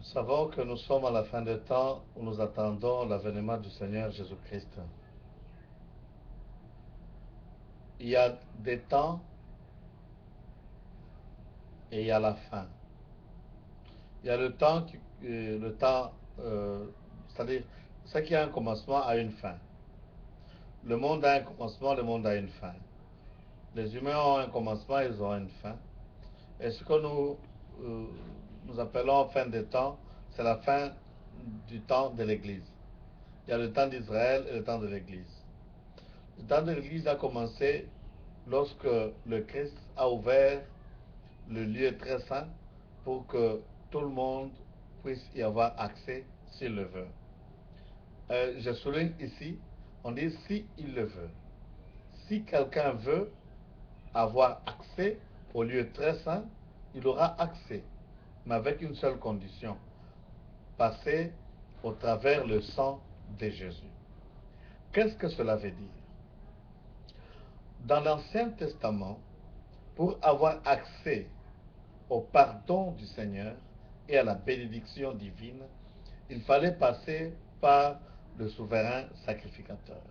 Nous savons que nous sommes à la fin des temps où nous attendons l'avènement du Seigneur Jésus-Christ. Il y a des temps et il y a la fin. Il y a le temps, c'est-à-dire ce qui a un commencement a une fin. Le monde a un commencement, le monde a une fin. Les humains ont un commencement, ils ont une fin. Et ce que euh, nous appelons fin des temps, c'est la fin du temps de l'Église. Il y a le temps d'Israël et le temps de l'Église. Le temps de l'Église a commencé lorsque le Christ a ouvert le lieu très saint pour que tout le monde puisse y avoir accès s'il le veut. Je souligne ici, on dit si il le veut. Si quelqu'un veut avoir accès au lieu très saint, il aura accès, mais avec une seule condition, passer au travers le sang de Jésus. Qu'est-ce que cela veut dire? Dans l'Ancien Testament, pour avoir accès au pardon du Seigneur et à la bénédiction divine, il fallait passer par le souverain sacrificateur,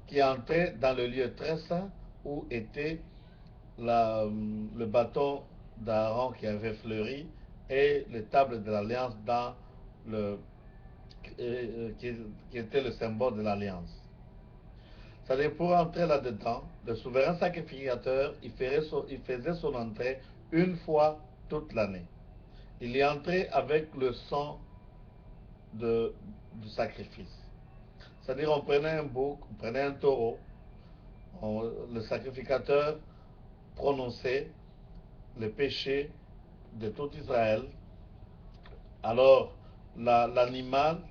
qui entrait dans le lieu très saint où était le bâton d'Aaron qui avait fleuri et les tables de l'alliance qui était le symbole de l'alliance. C'est-à-dire, pour entrer là-dedans, le souverain sacrificateur, il faisait son entrée une fois toute l'année. Il y entrait avec le sang du sacrifice. C'est-à-dire, on prenait un bouc, on prenait un taureau, le sacrificateur prononçait le péché de tout Israël. Alors, l'animal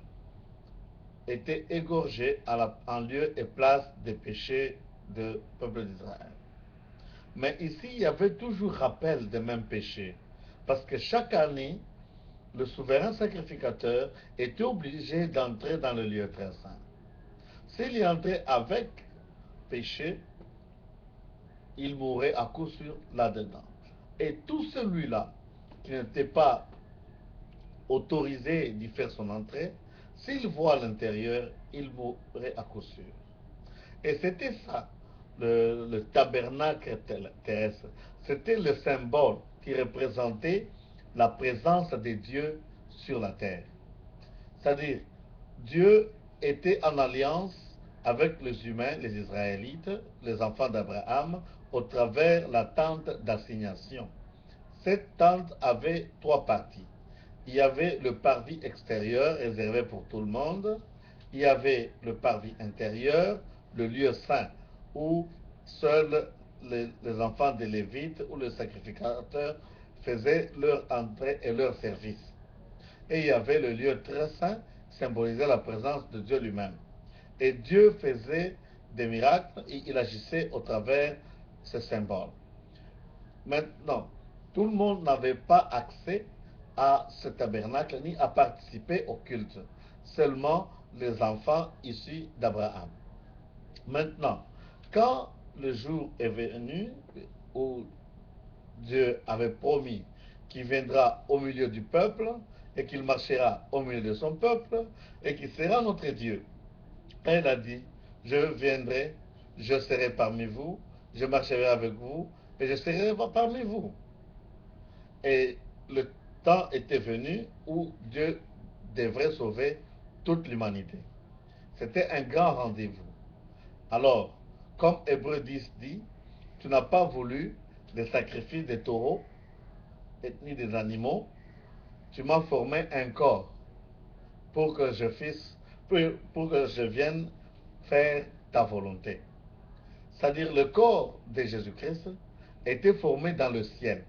était égorgé en lieu et place des péchés du peuple d'Israël. Mais ici, il y avait toujours rappel des mêmes péchés. Parce que chaque année, le souverain sacrificateur était obligé d'entrer dans le lieu très saint. S'il y entrait avec péché, il mourrait à coup sûr là-dedans. Et tout celui-là qui n'était pas autorisé d'y faire son entrée, s'il voit l'intérieur, il mourrait à coup sûr. Et c'était ça, le tabernacle terrestre. C'était le symbole qui représentait la présence de Dieu sur la terre. C'est-à-dire, Dieu était en alliance avec les humains, les Israélites, les enfants d'Abraham, au travers la tente d'assignation. Cette tente avait trois parties. Il y avait le parvis extérieur réservé pour tout le monde. Il y avait le parvis intérieur, le lieu saint, où seuls les enfants des Lévites ou les sacrificateurs faisaient leur entrée et leur service. Et il y avait le lieu très saint, qui symbolisait la présence de Dieu lui-même. Et Dieu faisait des miracles et il agissait au travers de ces symboles. Maintenant, tout le monde n'avait pas accès à ce tabernacle ni à participer au culte. Seulement les enfants issus d'Abraham. Maintenant, quand le jour est venu où Dieu avait promis qu'il viendra au milieu du peuple et qu'il marchera au milieu de son peuple et qu'il sera notre Dieu, elle a dit, je viendrai, je serai parmi vous, je marcherai avec vous et je serai parmi vous. Et le temps était venu où Dieu devrait sauver toute l'humanité. C'était un grand rendez-vous. Alors, comme Hébreu 10 dit, tu n'as pas voulu des sacrifices des taureaux ni des animaux, tu m'as formé un corps pour que pour que je vienne faire ta volonté. C'est-à-dire le corps de Jésus-Christ était formé dans le ciel.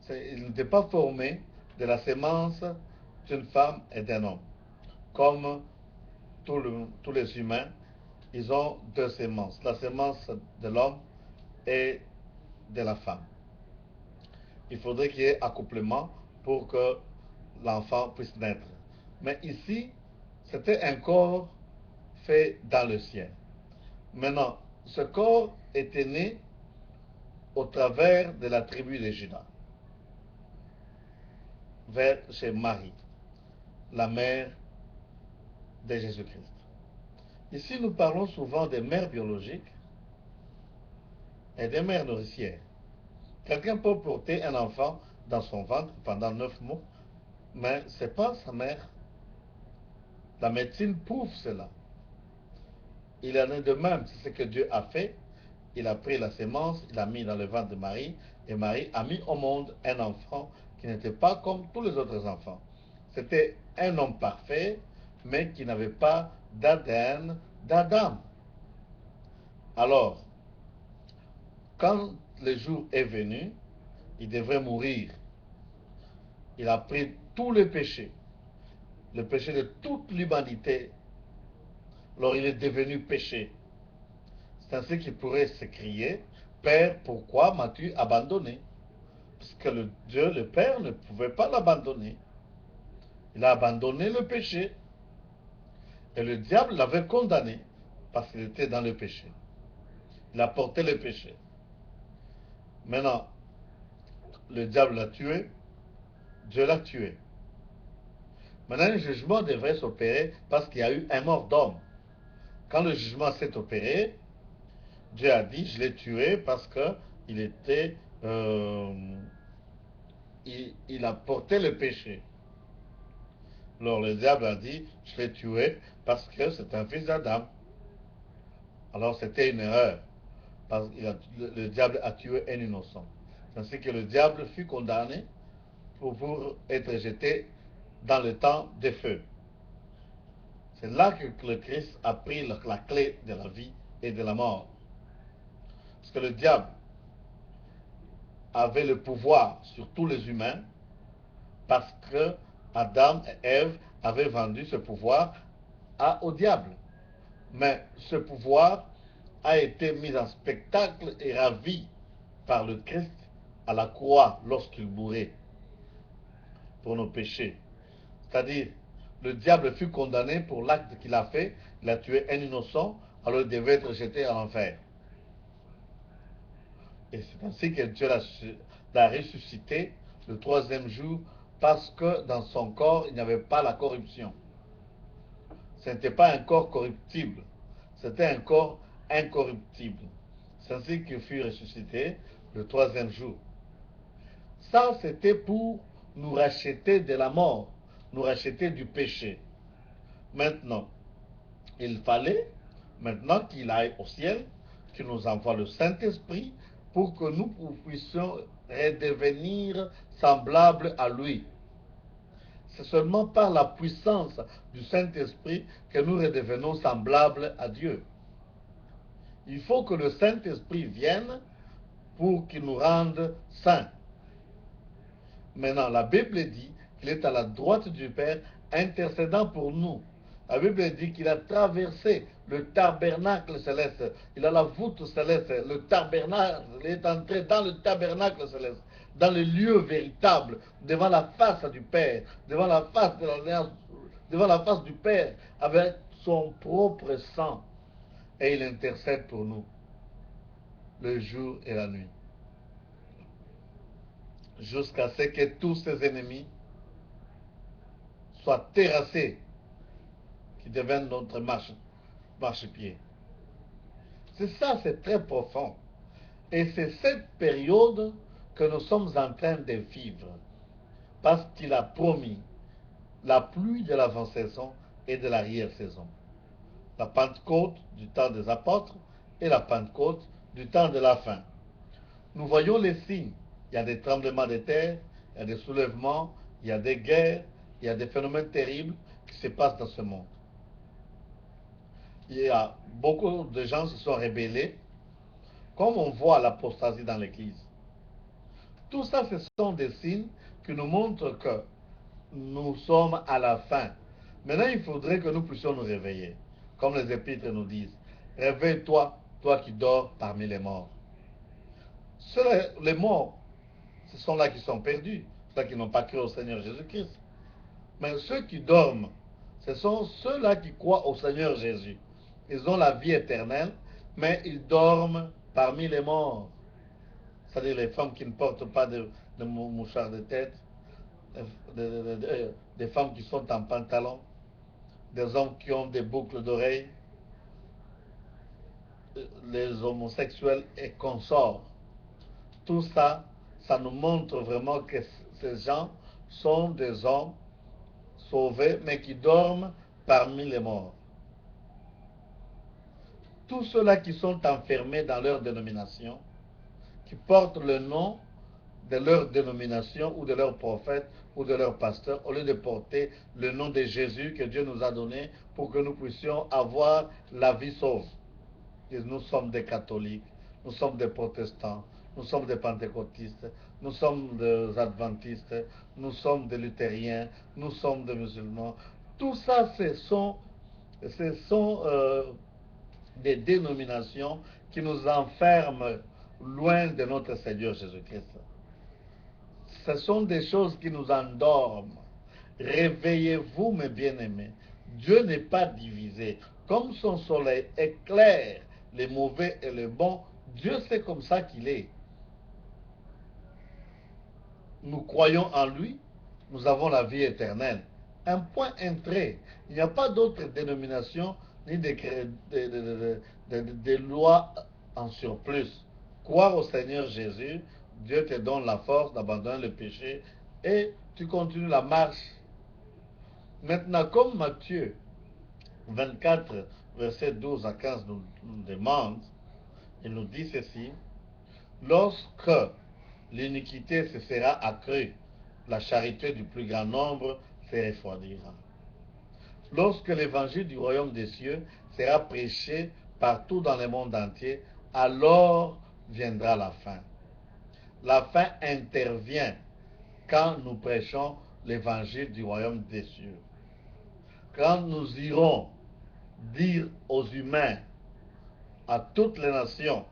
Il n'était pas formé de la sémence d'une femme et d'un homme. Comme tous les humains, ils ont deux sémences, la sémence de l'homme et de la femme. Il faudrait qu'il y ait accouplement pour que l'enfant puisse naître. Mais ici, c'était un corps fait dans le ciel. Maintenant, ce corps était né au travers de la tribu de Juda. vers chez Marie, la mère de Jésus-Christ. Ici, nous parlons souvent des mères biologiques et des mères nourricières. Quelqu'un peut porter un enfant dans son ventre pendant 9 mois, mais ce n'est pas sa mère. La médecine prouve cela. Il en est de même, c'est ce que Dieu a fait. Il a pris la sémence, il l'a mis dans le ventre de Marie, et Marie a mis au monde un enfant qui n'était pas comme tous les autres enfants. C'était un homme parfait, mais qui n'avait pas d'ADN d'Adam. Alors, quand le jour est venu, il devrait mourir. Il a pris tous les péchés, le péché de toute l'humanité. Alors il est devenu péché. C'est ainsi qu'il pourrait se crier, Père, pourquoi m'as-tu abandonné? Parce que Dieu, le Père, ne pouvait pas l'abandonner. Il a abandonné le péché. Et le diable l'avait condamné parce qu'il était dans le péché. Il a porté le péché. Maintenant, le diable l'a tué, Dieu l'a tué. Maintenant, le jugement devrait s'opérer parce qu'il y a eu un mort d'homme. Quand le jugement s'est opéré, Dieu a dit, je l'ai tué parce qu'il était, il a porté le péché. Alors le diable a dit, je l'ai tué parce que c'est un fils d'Adam. Alors c'était une erreur, parce que le diable a tué un innocent. C'est ainsi que le diable fut condamné pour être jeté dans le temps des feux. C'est là que le Christ a pris la clé de la vie et de la mort. Parce que le diable avait le pouvoir sur tous les humains parce que Adam et Ève avaient vendu ce pouvoir au diable. Mais ce pouvoir a été mis en spectacle et ravi par le Christ à la croix lorsqu'il mourait pour nos péchés. C'est-à-dire, le diable fut condamné pour l'acte qu'il a fait, il a tué un innocent, alors il devait être jeté en enfer. Et c'est ainsi que Dieu l'a ressuscité le troisième jour, parce que dans son corps, il n'y avait pas la corruption. Ce n'était pas un corps corruptible, c'était un corps incorruptible. C'est ainsi qu'il fut ressuscité le troisième jour. Ça, c'était pour nous racheter de la mort, nous racheter du péché. Maintenant, il fallait, maintenant qu'il aille au ciel, qu'il nous envoie le Saint-Esprit pour que nous puissions redevenir semblables à lui. C'est seulement par la puissance du Saint-Esprit que nous redevenons semblables à Dieu. Il faut que le Saint-Esprit vienne pour qu'il nous rende saints. Maintenant, la Bible dit qu'il est à la droite du Père, intercédant pour nous. La Bible dit qu'il a traversé le tabernacle céleste. Il a la voûte céleste, le tabernacle. Il est entré dans le tabernacle céleste, dans le lieu véritable, devant la face du Père, devant la face de l'Alliance, devant la face du Père, avec son propre sang. Et il intercède pour nous, le jour et la nuit, jusqu'à ce que tous ses ennemis soient terrassés, qui deviennent notre marchepied. C'est ça, c'est très profond. Et c'est cette période que nous sommes en train de vivre, parce qu'il a promis la pluie de l'avant-saison et de l'arrière-saison. La Pentecôte du temps des apôtres et la Pentecôte du temps de la fin. Nous voyons les signes. Il y a des tremblements de terre, il y a des soulèvements, il y a des guerres, il y a des phénomènes terribles qui se passent dans ce monde. Il y a beaucoup de gens qui se sont rébellés, comme on voit l'apostasie dans l'Église. Tout ça, ce sont des signes qui nous montrent que nous sommes à la fin. Maintenant, il faudrait que nous puissions nous réveiller, comme les épîtres nous disent. Réveille-toi, toi qui dors parmi les morts. Les morts, ce sont là qui sont perdus, ceux qui n'ont pas cru au Seigneur Jésus-Christ. Mais ceux qui dorment, ce sont ceux-là qui croient au Seigneur Jésus. Ils ont la vie éternelle, mais ils dorment parmi les morts. C'est-à-dire les femmes qui ne portent pas de mouchoir de tête, des femmes qui sont en pantalon, des hommes qui ont des boucles d'oreilles, les homosexuels et consorts. Tout ça, ça nous montre vraiment que ces gens sont des hommes sauvés, mais qui dorment parmi les morts. Tous ceux-là qui sont enfermés dans leur dénomination, qui portent le nom de leur dénomination ou de leur prophète ou de leur pasteur, au lieu de porter le nom de Jésus que Dieu nous a donné pour que nous puissions avoir la vie sauve. Nous sommes des catholiques, nous sommes des protestants, nous sommes des pentecôtistes, nous sommes des adventistes, nous sommes des luthériens, nous sommes des musulmans. Tout ça, ce sont des dénominations qui nous enferment loin de notre Seigneur Jésus-Christ. Ce sont des choses qui nous endorment. Réveillez-vous, mes bien-aimés. Dieu n'est pas divisé. Comme son soleil éclaire les mauvais et les bons, Dieu c'est comme ça qu'il est. Nous croyons en lui, nous avons la vie éternelle. Un point, un trait. Il n'y a pas d'autre dénomination ni de loi en surplus. Croire au Seigneur Jésus, Dieu te donne la force d'abandonner le péché et tu continues la marche. Maintenant, comme Matthieu 24, versets 12 à 15 nous demande, il nous dit ceci: lorsque l'iniquité se sera accrue, la charité du plus grand nombre se refroidira. Lorsque l'évangile du royaume des cieux sera prêché partout dans le monde entier, alors viendra la fin. La fin intervient quand nous prêchons l'évangile du royaume des cieux. Quand nous irons dire aux humains, à toutes les nations,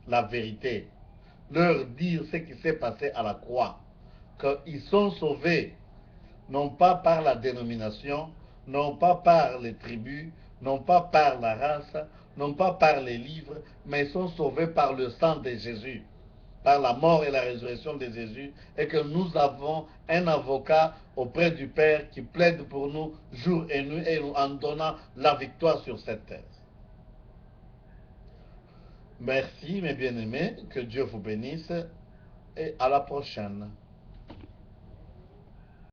la vérité, leur dire ce qui s'est passé à la croix, qu'ils sont sauvés, non pas par la dénomination, non pas par les tribus, non pas par la race, non pas par les livres, mais ils sont sauvés par le sang de Jésus, par la mort et la résurrection de Jésus, et que nous avons un avocat auprès du Père qui plaide pour nous jour et nuit et nous en donnant la victoire sur cette terre. Merci mes bien-aimés, que Dieu vous bénisse et à la prochaine.